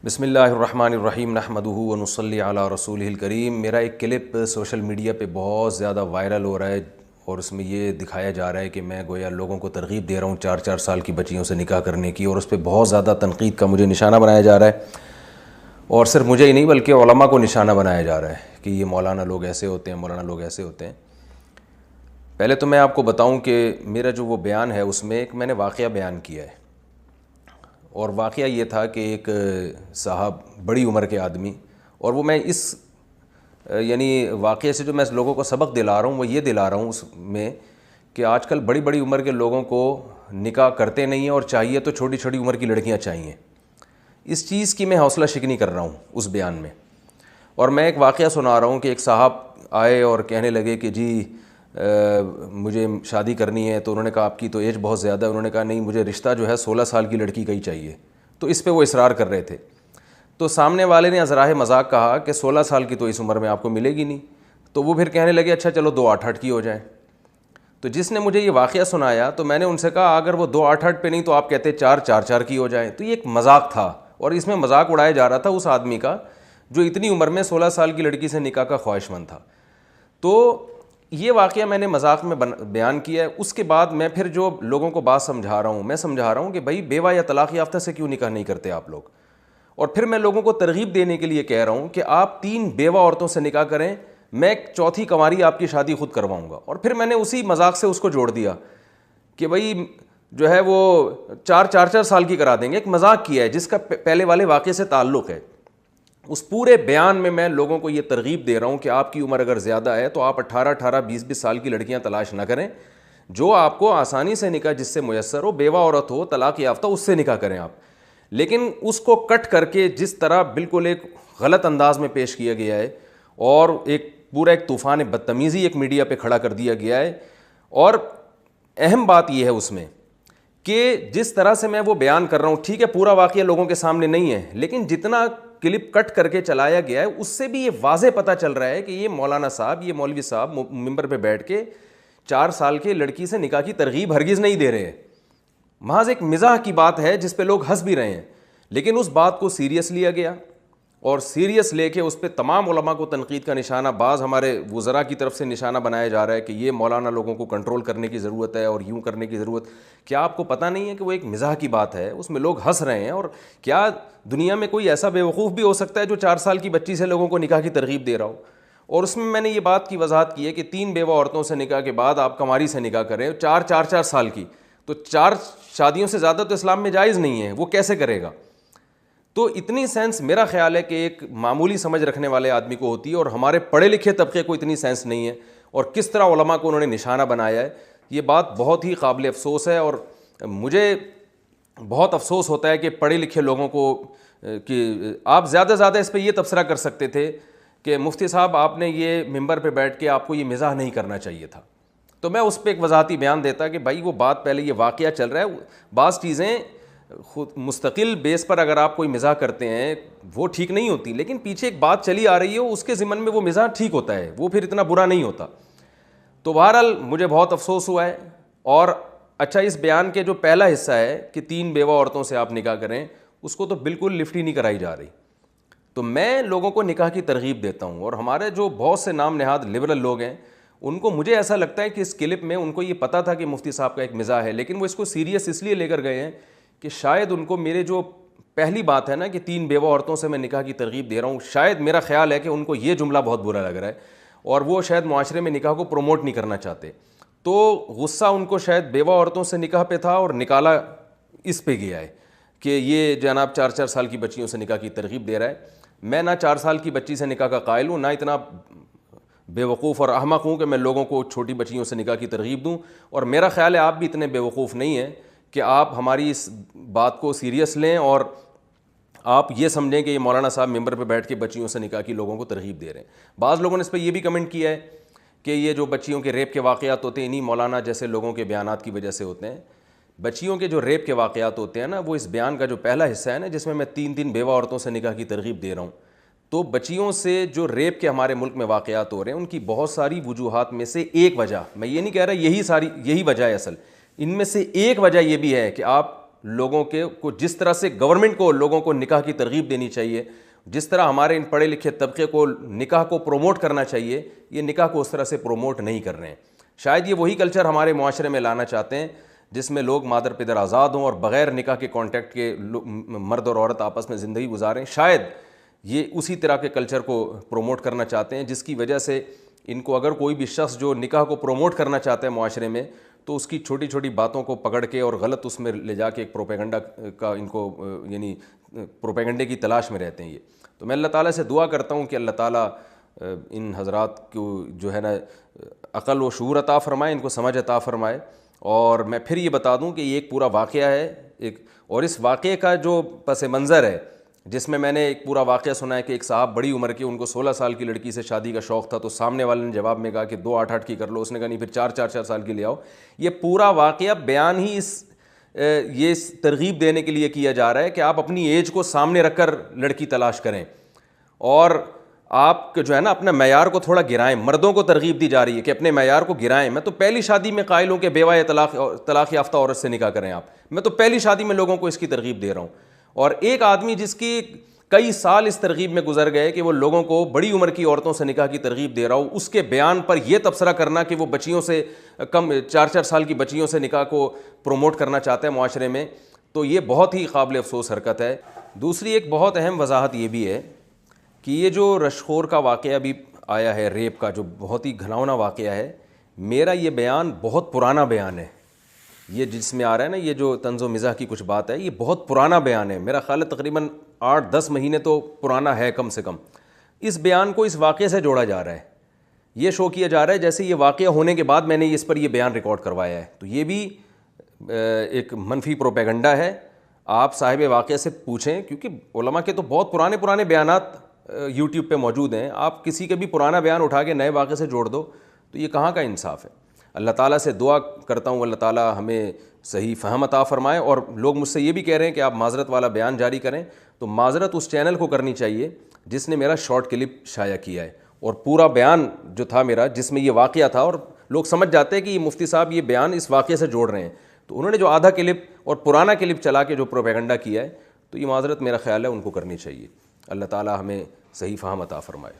بسم اللہ الرحمن الرحیم نحمدہ ونصلی علی رسولہ الکریم۔ میرا ایک کلپ سوشل میڈیا پہ بہت زیادہ وائرل ہو رہا ہے اور اس میں یہ دکھایا جا رہا ہے کہ میں گویا لوگوں کو ترغیب دے رہا ہوں 4 سال کی بچیوں سے نکاح کرنے کی، اور اس پہ بہت زیادہ تنقید کا مجھے نشانہ بنایا جا رہا ہے، اور صرف مجھے ہی نہیں بلکہ علماء کو نشانہ بنایا جا رہا ہے کہ یہ مولانا لوگ ایسے ہوتے ہیں، مولانا لوگ ایسے ہوتے ہیں۔ پہلے تو میں آپ کو بتاؤں کہ میرا جو وہ بیان ہے اس میں ایک میں نے واقعہ بیان کیا ہے، اور واقعہ یہ تھا کہ ایک صاحب بڑی عمر کے آدمی، اور وہ میں اس واقعے سے جو میں لوگوں کو سبق دلا رہا ہوں وہ یہ دلا رہا ہوں اس میں کہ آج کل بڑی بڑی عمر کے لوگوں کو نکاح کرتے نہیں ہیں، اور چاہیے تو چھوٹی چھوٹی عمر کی لڑکیاں چاہیے۔ اس چیز کی میں حوصلہ شکنی کر رہا ہوں اس بیان میں، اور میں ایک واقعہ سنا رہا ہوں کہ ایک صاحب آئے اور کہنے لگے کہ جی مجھے شادی کرنی ہے، تو انہوں نے کہا آپ کی تو ایج بہت زیادہ ہے، انہوں نے کہا نہیں مجھے رشتہ جو ہے 16 سال کی لڑکی کا ہی چاہیے، تو اس پہ وہ اصرار کر رہے تھے۔ تو سامنے والے نے ازراہ مذاق کہا کہ 16 سال کی تو اس عمر میں آپ کو ملے گی نہیں، تو وہ پھر کہنے لگے اچھا چلو 2 8 کی ہو جائیں۔ تو جس نے مجھے یہ واقعہ سنایا تو میں نے ان سے کہا اگر وہ 2 8 پہ نہیں تو آپ کہتے 4 کی ہو جائیں۔ تو یہ ایک مذاق تھا، اور اس میں مذاق اڑایا جا رہا تھا اس آدمی کا جو اتنی عمر میں 16 سال کی لڑکی سے نکاح کا خواہش مند تھا۔ تو یہ واقعہ میں نے مذاق میں بیان کیا ہے۔ اس کے بعد میں پھر جو لوگوں کو بات سمجھا رہا ہوں، میں سمجھا رہا ہوں کہ بھائی بیوہ یا طلاق یافتہ سے کیوں نکاح نہیں کرتے آپ لوگ، اور پھر میں لوگوں کو ترغیب دینے کے لیے کہہ رہا ہوں کہ آپ 3 بیوہ عورتوں سے نکاح کریں، میں 4تھی کنواری آپ کی شادی خود کرواؤں گا۔ اور پھر میں نے اسی مذاق سے اس کو جوڑ دیا کہ بھائی جو ہے وہ 4 سال کی کرا دیں گے، ایک مذاق کیا ہے جس کا پہلے والے واقعے سے تعلق ہے۔ اس پورے بیان میں لوگوں کو یہ ترغیب دے رہا ہوں کہ آپ کی عمر اگر زیادہ ہے تو آپ 18 20 سال کی لڑکیاں تلاش نہ کریں، جو آپ کو آسانی سے نکاح جس سے میسر ہو، بیوہ عورت ہو، طلاق یافتہ، اس سے نکاح کریں آپ۔ لیکن اس کو کٹ کر کے جس طرح بالکل ایک غلط انداز میں پیش کیا گیا ہے، اور ایک طوفان بدتمیزی ایک میڈیا پہ کھڑا کر دیا گیا ہے۔ اور اہم بات یہ ہے اس میں کہ جس طرح سے میں وہ بیان کر رہا ہوں، ٹھیک ہے پورا واقعہ لوگوں کے سامنے نہیں ہے، لیکن جتنا کلپ کٹ کر کے چلایا گیا ہے اس سے بھی یہ واضح پتہ چل رہا ہے کہ یہ مولانا صاحب، یہ مولوی صاحب ممبر پہ بیٹھ کے 4 سال کے لڑکی سے نکاح کی ترغیب ہرگز نہیں دے رہے ہیں۔ محض ایک مزاح کی بات ہے جس پہ لوگ ہنس بھی رہے ہیں، لیکن اس بات کو سیریس لیا گیا، اور سیریس لے کے اس پہ تمام علماء کو تنقید کا نشانہ، بعض ہمارے وزراء کی طرف سے نشانہ بنایا جا رہا ہے کہ یہ مولانا لوگوں کو کنٹرول کرنے کی ضرورت ہے اور یوں کرنے کی ضرورت۔ کیا آپ کو پتہ نہیں ہے کہ وہ ایک مزاح کی بات ہے، اس میں لوگ ہنس رہے ہیں؟ اور کیا دنیا میں کوئی ایسا بیوقوف بھی ہو سکتا ہے جو 4 سال کی بچی سے لوگوں کو نکاح کی ترغیب دے رہا ہو؟ اور اس میں نے یہ بات کی وضاحت کی ہے کہ 3 بیوہ عورتوں سے نکاح کے بعد آپ کنواری سے نکاح کریں، 4 سال کی، تو 4 شادیوں سے زیادہ تو اسلام میں جائز نہیں ہے، وہ کیسے کرے گا؟ تو اتنی سینس میرا خیال ہے کہ ایک معمولی سمجھ رکھنے والے آدمی کو ہوتی ہے، اور ہمارے پڑھے لکھے طبقے کو اتنی سینس نہیں ہے، اور کس طرح علماء کو انہوں نے نشانہ بنایا ہے۔ یہ بات بہت ہی قابل افسوس ہے، اور مجھے بہت افسوس ہوتا ہے کہ پڑھے لکھے لوگوں کو، کہ آپ زیادہ زیادہ اس پہ یہ تبصرہ کر سکتے تھے کہ مفتی صاحب آپ نے یہ ممبر پہ بیٹھ کے آپ کو یہ مزاح نہیں کرنا چاہیے تھا، تو میں اس پہ ایک وضاحتی بیان دیتا کہ بھائی وہ بات پہلے یہ واقعہ چل رہا ہے، بعض چیزیں خود مستقل بیس پر اگر آپ کوئی مزاح کرتے ہیں وہ ٹھیک نہیں ہوتی، لیکن پیچھے ایک بات چلی آ رہی ہے اس کے ضمن میں وہ مزاح ٹھیک ہوتا ہے، وہ پھر اتنا برا نہیں ہوتا۔ تو بہرحال مجھے بہت افسوس ہوا ہے۔ اور اچھا، اس بیان کے جو پہلا حصہ ہے کہ 3 بیوہ عورتوں سے آپ نکاح کریں، اس کو تو بالکل لفٹ ہی نہیں کرائی جا رہی۔ تو میں لوگوں کو نکاح کی ترغیب دیتا ہوں، اور ہمارے جو بہت سے نام نہاد لبرل لوگ ہیں ان کو، مجھے ایسا لگتا ہے کہ اس کلپ میں ان کو یہ پتہ تھا کہ مفتی صاحب کا ایک مزاح ہے، لیکن وہ اس کو سیریس اس لیے لے کر گئے ہیں کہ شاید ان کو میرے جو پہلی بات ہے نا کہ 3 بیوہ عورتوں سے میں نکاح کی ترغیب دے رہا ہوں، شاید میرا خیال ہے کہ ان کو یہ جملہ بہت برا لگ رہا ہے، اور وہ شاید معاشرے میں نکاح کو پروموٹ نہیں کرنا چاہتے، تو غصہ ان کو شاید بیوہ عورتوں سے نکاح پہ تھا، اور نکالا اس پہ گیا ہے کہ یہ جناب 4 سال کی بچیوں سے نکاح کی ترغیب دے رہا ہے۔ میں نہ 4 سال کی بچی سے نکاح کا قائل ہوں، نہ اتنا بے وقوف اور احمق ہوں کہ میں لوگوں کو چھوٹی بچیوں سے نکاح کی ترغیب دوں، اور میرا خیال ہے آپ بھی اتنے بے وقوف نہیں ہیں کہ آپ ہماری اس بات کو سیریس لیں اور آپ یہ سمجھیں کہ یہ مولانا صاحب ممبر پہ بیٹھ کے بچیوں سے نکاح کی لوگوں کو ترغیب دے رہے ہیں۔ بعض لوگوں نے اس پہ یہ بھی کمنٹ کیا ہے کہ یہ جو بچیوں کے ریپ کے واقعات ہوتے ہیں انہی مولانا جیسے لوگوں کے بیانات کی وجہ سے ہوتے ہیں۔ بچیوں کے جو ریپ کے واقعات ہوتے ہیں نا، وہ اس بیان کا جو پہلا حصہ ہے نا جس میں میں 3 بیوہ عورتوں سے نکاح کی ترغیب دے رہا ہوں، تو بچیوں سے جو ریپ کے ہمارے ملک میں واقعات ہو رہے ہیں ان کی بہت ساری وجوہات میں سے ایک وجہ، میں یہ نہیں کہہ رہا یہی وجہ ہے اصل، ان میں سے ایک وجہ یہ بھی ہے کہ آپ لوگوں کو جس طرح سے گورنمنٹ کو لوگوں کو نکاح کی ترغیب دینی چاہیے, جس طرح ہمارے ان پڑھے لکھے طبقے کو نکاح کو پروموٹ کرنا چاہیے, یہ نکاح کو اس طرح سے پروموٹ نہیں کر رہے ہیں. شاید یہ وہی کلچر ہمارے معاشرے میں لانا چاہتے ہیں جس میں لوگ مادر پدر آزاد ہوں اور بغیر نکاح کے کانٹیکٹ کے مرد اور عورت آپس میں زندگی گزاریں. شاید یہ اسی طرح کے کلچر کو پروموٹ کرنا چاہتے ہیں, جس کی وجہ سے ان کو اگر کوئی بھی شخص جو نکاح کو پروموٹ کرنا چاہتا ہے معاشرے میں, تو اس کی چھوٹی چھوٹی باتوں کو پکڑ کے اور غلط اس میں لے جا کے ایک پروپیگنڈا کا ان کو یعنی پروپیگنڈے کی تلاش میں رہتے ہیں یہ. تو میں اللہ تعالیٰ سے دعا کرتا ہوں کہ اللہ تعالیٰ ان حضرات کو جو ہے نا عقل و شعور عطا فرمائے, ان کو سمجھ عطا فرمائے. اور میں پھر یہ بتا دوں کہ یہ ایک پورا واقعہ ہے ایک, اور اس واقعے کا جو پس منظر ہے جس میں نے ایک پورا واقعہ سنا ہے کہ ایک صاحب بڑی عمر کے, ان کو 16 سال کی لڑکی سے شادی کا شوق تھا, تو سامنے والے نے جواب میں کہا کہ 2 8 8 کی کر لو. اس نے کہا نہیں, پھر 4 سال کی لے آؤ. یہ پورا واقعہ بیان ہی یہ ترغیب دینے کے لیے کیا جا رہا ہے کہ آپ اپنی ایج کو سامنے رکھ کر لڑکی تلاش کریں, اور آپ جو ہے نا اپنا معیار کو تھوڑا گرائیں. مردوں کو ترغیب دی جا رہی ہے کہ اپنے معیار کو گرائیں. میں تو پہلی شادی میں قائل ہوں کہ بیوہ یا طلاق یافتہ عورت سے نکاح کریں آپ. میں تو پہلی شادی میں لوگوں کو اس کی ترغیب دے رہا ہوں. اور ایک آدمی جس کی کئی سال اس ترغیب میں گزر گئے کہ وہ لوگوں کو بڑی عمر کی عورتوں سے نکاح کی ترغیب دے رہا ہوں, اس کے بیان پر یہ تبصرہ کرنا کہ وہ بچیوں سے کم 4 سال کی بچیوں سے نکاح کو پروموٹ کرنا چاہتا ہے معاشرے میں, تو یہ بہت ہی قابل افسوس حرکت ہے. دوسری ایک بہت اہم وضاحت یہ بھی ہے کہ یہ جو رشخور کا واقعہ ابھی آیا ہے, ریپ کا, جو بہت ہی گھناؤنا واقعہ ہے, میرا یہ بیان بہت پرانا بیان ہے. یہ جس میں آ رہا ہے نا یہ جو طنز و مزاح کی کچھ بات ہے, یہ بہت پرانا بیان ہے. میرا خیال ہے تقریباً 8-10 مہینے تو پرانا ہے کم سے کم. اس بیان کو اس واقعے سے جوڑا جا رہا ہے. یہ شو کیا جا رہا ہے جیسے یہ واقعہ ہونے کے بعد میں نے اس پر یہ بیان ریکارڈ کروایا ہے. تو یہ بھی ایک منفی پروپیگنڈا ہے. آپ صاحب واقعہ سے پوچھیں, کیونکہ علماء کے تو بہت پرانے بیانات یوٹیوب پہ موجود ہیں. آپ کسی کا بھی پرانا بیان اٹھا کے نئے واقعے سے جوڑ دو تو یہ کہاں کا انصاف ہے. اللہ تعالیٰ سے دعا کرتا ہوں اللہ تعالیٰ ہمیں صحیح فہم عطا فرمائے. اور لوگ مجھ سے یہ بھی کہہ رہے ہیں کہ آپ معذرت والا بیان جاری کریں, تو معذرت اس چینل کو کرنی چاہیے جس نے میرا شارٹ کلپ شائع کیا ہے, اور پورا بیان جو تھا میرا جس میں یہ واقعہ تھا, اور لوگ سمجھ جاتے ہیں کہ یہ مفتی صاحب یہ بیان اس واقعے سے جوڑ رہے ہیں, تو انہوں نے جو آدھا کلپ اور پرانا کلپ چلا کے جو پروپیگنڈا کیا ہے, تو یہ معذرت میرا خیال ہے ان کو کرنی چاہیے. اللہ تعالیٰ ہمیں صحیح فہم عطا فرمائے.